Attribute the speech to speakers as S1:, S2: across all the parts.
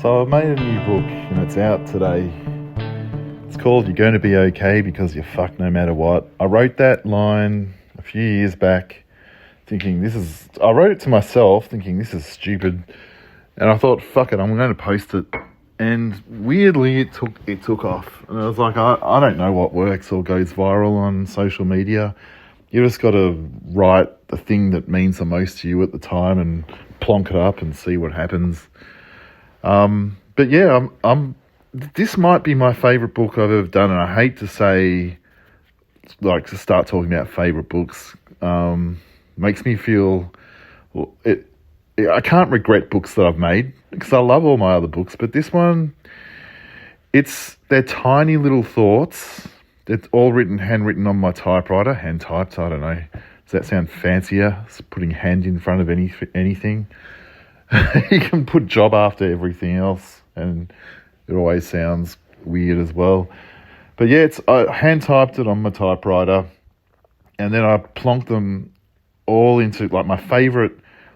S1: So I've made a new book and it's out today. It's called You're Going to Be Okay Because You're Fucked No Matter What. I wrote that line a few years back thinking I wrote it to myself thinking this is stupid. And I thought, fuck it, I'm going to post it. And weirdly, it took off. And I was like, I don't know what works or goes viral on social media. You just got to write the thing that means the most to you at the time and plonk it up and see what happens. But yeah, this might be my favourite book I've ever done, and I hate to say, like, to start talking about favourite books. Makes me feel, I can't regret books that I've made because I love all my other books, but this one, they're tiny little thoughts. It's all handwritten on my typewriter, hand typed. I don't know. Does that sound fancier? It's putting hand in front of anything. You can put job after everything else, and it always sounds weird as well. But yeah, I hand typed it on my typewriter, and then I plonked them all into like my favourite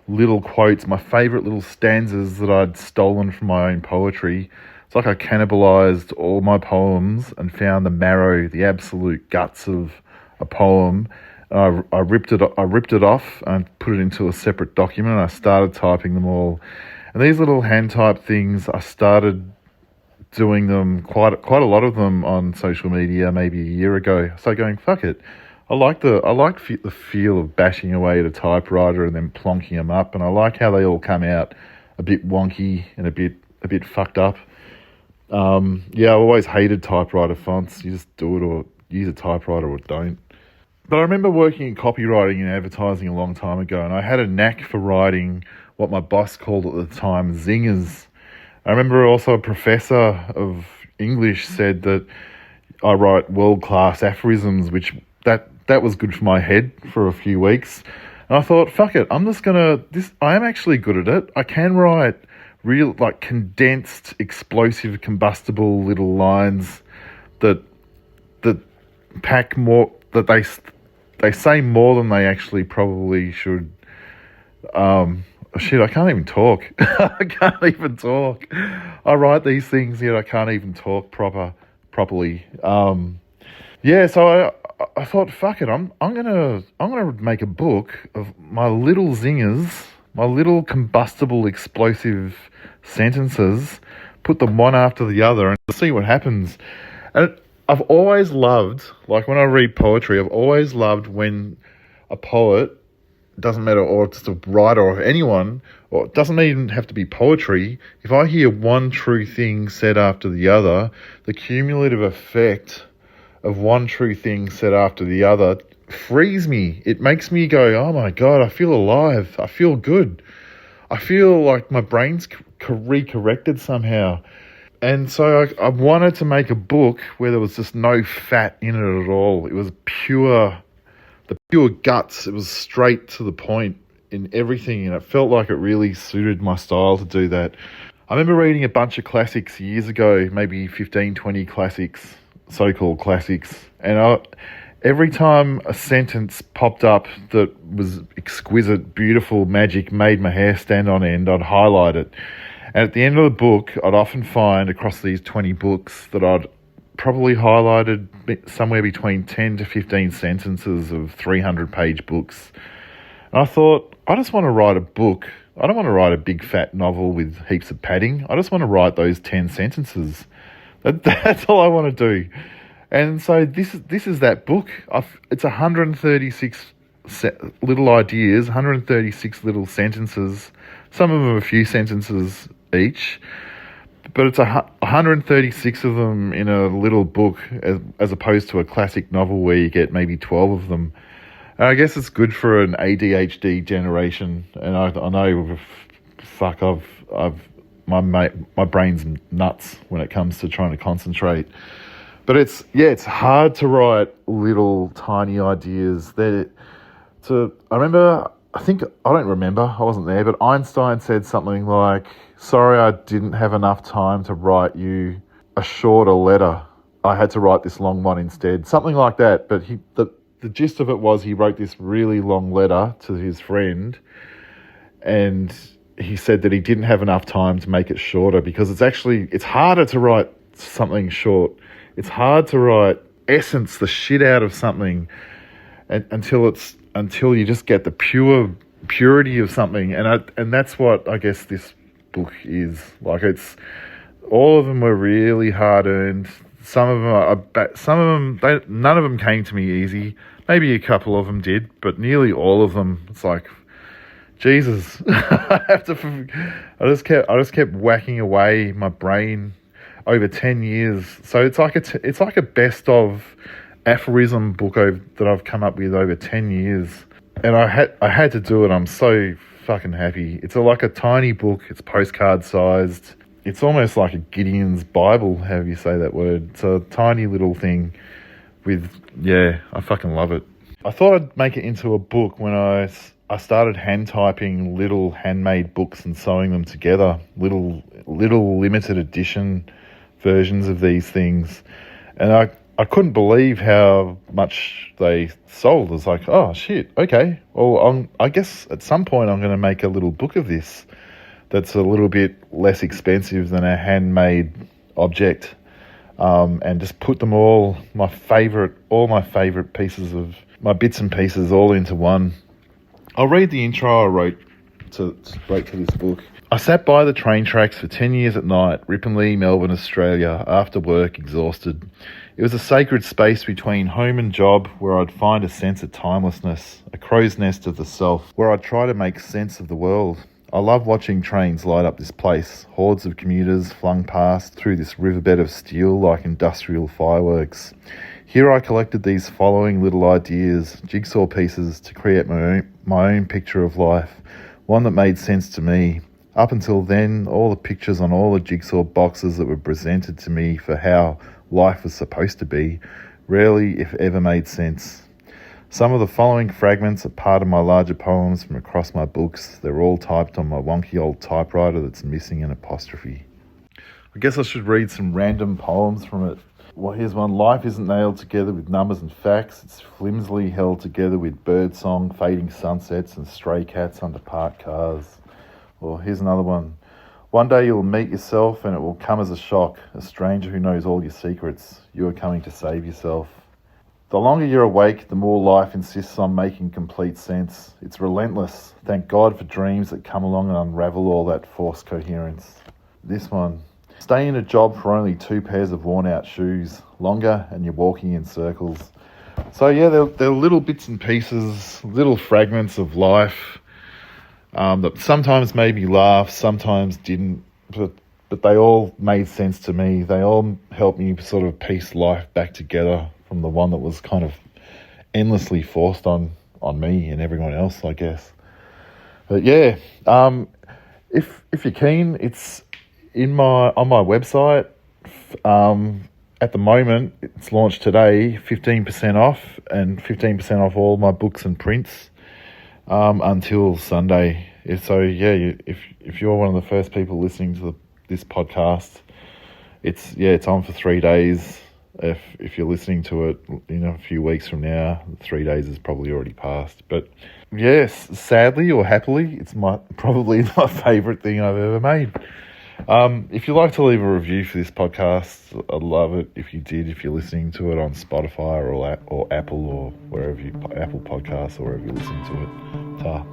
S1: little quotes, my favourite little stanzas that I'd stolen from my own poetry. It's like I cannibalised all my poems and found the marrow, the absolute guts of a poem. I ripped it off and put it into a separate document. I started typing them all, and these little hand type things, I started doing them quite a lot of them on social media maybe a year ago. So going, fuck it, I like the feel of bashing away at a typewriter and then plonking them up, and I like how they all come out a bit wonky and a bit fucked up. I've always hated typewriter fonts. You just do it or use a typewriter or don't. But I remember working in copywriting and advertising a long time ago, and I had a knack for writing what my boss called at the time zingers. I remember also a professor of English said that I write world-class aphorisms, which that was good for my head for a few weeks. And I thought, fuck it, I am actually good at it. I can write real, like, condensed, explosive, combustible little lines that pack more, that they say more than they actually probably should. I can't even talk. I can't even talk. I write these things, yet I can't even talk properly. So I thought, fuck it, I'm gonna make a book of my little zingers, my little combustible, explosive sentences, put them one after the other, and see what happens. And I've always loved, like when I read poetry, I've always loved when a poet, doesn't matter, or just a writer or anyone, or it doesn't even have to be poetry, if I hear one true thing said after the other, the cumulative effect of one true thing said after the other frees me. It makes me go, oh my God, I feel alive. I feel good. I feel like my brain's recorrected somehow. And so I wanted to make a book where there was just no fat in it at all. It was the pure guts. It was straight to the point in everything, and it felt like it really suited my style to do that. I remember reading a bunch of classics years ago, maybe 15, 20 classics, so-called classics, and every time a sentence popped up that was exquisite, beautiful, magic, made my hair stand on end, I'd highlight it. And at the end of the book, I'd often find across these 20 books that I'd probably highlighted somewhere between 10 to 15 sentences of 300-page books. And I thought, I just want to write a book. I don't want to write a big fat novel with heaps of padding. I just want to write those 10 sentences. That's all I want to do. And so this is that book. It's 136 little ideas, 136 little sentences. Some of them a few sentences each, but it's 136 of them in a little book as opposed to a classic novel where you get maybe 12 of them. And I guess it's good for an ADHD generation. And I know, fuck, my brain's nuts when it comes to trying to concentrate. But it's hard to write little tiny ideas. I wasn't there, but Einstein said something like, sorry, I didn't have enough time to write you a shorter letter. I had to write this long one instead. Something like that. But the gist of it was he wrote this really long letter to his friend, and he said that he didn't have enough time to make it shorter because it's harder to write something short. It's hard to write essence the shit out of something until you just get the purity of something, and that's what I guess this book is like. It's all of them were really hard earned. Some of them none of them came to me easy. Maybe a couple of them did, but nearly all of them, it's like, Jesus, I just kept whacking away my brain over 10 years. So it's like a best of aphorism book that I've come up with over 10 years. And I had to do it. I'm so fucking happy. It's like a tiny book. It's postcard sized. It's almost like a Gideon's Bible, however you say that word. It's a tiny little thing I fucking love it. I thought I'd make it into a book when I started hand typing little handmade books and sewing them together, little limited edition versions of these things. And I couldn't believe how much they sold. I was like, oh shit, okay. Well, I guess at some point I'm going to make a little book of this that's a little bit less expensive than a handmade object, and just put them all my favorite pieces of my bits and pieces all into one. I'll read the intro I wrote to this book. I sat by the train tracks for 10 years at night, Ripponlea, Melbourne, Australia, after work, exhausted. It was a sacred space between home and job where I'd find a sense of timelessness, a crow's nest of the self, where I'd try to make sense of the world. I love watching trains light up this place, hordes of commuters flung past through this riverbed of steel like industrial fireworks. Here I collected these following little ideas, jigsaw pieces, to create my own picture of life, one that made sense to me. Up until then, all the pictures on all the jigsaw boxes that were presented to me for how life was supposed to be rarely, if ever, made sense. Some of the following fragments are part of my larger poems from across my books. They're all typed on my wonky old typewriter that's missing an apostrophe. I guess I should read some random poems from it. Well, here's one. Life isn't nailed together with numbers and facts. It's flimsily held together with birdsong, fading sunsets and stray cats under parked cars. Or here's another one. One day you'll meet yourself and it will come as a shock. A stranger who knows all your secrets. You are coming to save yourself. The longer you're awake, the more life insists on making complete sense. It's relentless. Thank God for dreams that come along and unravel all that forced coherence. This one. Stay in a job for only 2 pairs of worn out shoes. Longer and you're walking in circles. So yeah, they're little bits and pieces, little fragments of life that sometimes made me laugh, sometimes didn't, but they all made sense to me. They all helped me sort of piece life back together from the one that was kind of endlessly forced on me and everyone else, I guess. But yeah, if you're keen, it's on my website. At the moment, it's launched today, 15% off, and 15% off all my books and prints until Sunday. So yeah, if you're one of the first people listening to this podcast, it's on for 3 days. If you're listening to it in a few weeks from now, 3 days is probably already passed. But yes, sadly or happily, it's probably my favourite thing I've ever made. If you'd like to leave a review for this podcast, I'd love it if you did. If you're listening to it on Spotify or Apple or wherever Apple Podcasts or wherever you're listening to it. Ta.